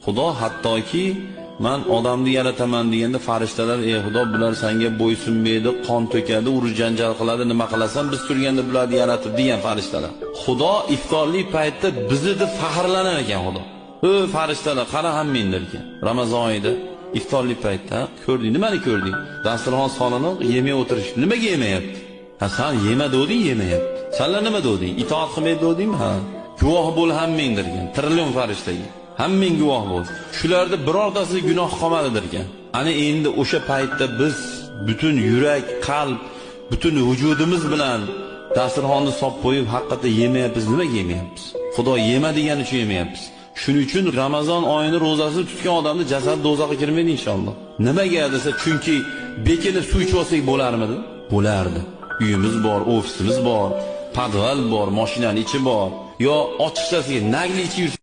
Xudo hattoki men odamni yarataman deganda farishtalar ey Xudo bular senga bo'ysunmaydi, qon to'kadi, urush janjal qiladi, nima qilasan biz turganda bularni yaratib degan farishtalar. Xudo iftorlik paytda bizni deb faxrlanar ekan Xudo. Farishtalar qara hammingdir ekan. Ramazon oyida iftorlik paytda ko'rding, nimani ko'rding? Dasturxon solinib yemay o'tirish. Nimaga yemayapti? Ha sen yema degding, yemayapti. Senlar nima degding? Itoat qilmaydi degdingmi? Ha. Guvoh bo'l hammingdir ekan. Trillion farishtaga. Hamming guvoh bo'l. Shularda birortasi gunoh qolmadidir ekan. Ana endi o'sha paytda biz butun yurak, qalb, butun vujudimiz bilan dasturxonni solib qo'yib haqiqatda yemayapmiz. Nimaga yemayapmiz? Xudo yema degani uchun yemayapmiz. Shuning uchun Ramazon oyini ro'zasini tutgan odamni jasadi do'zaxga kirmaydi inshaalloh. Nimaga desa, chunki bekinib suv ichib olsak bo'larmidi? Bo'lardi. Uyimiz bor, ofisimiz bor, podval bor, mashinaning ichi bor. Yo ochiqchasiga nagli ichib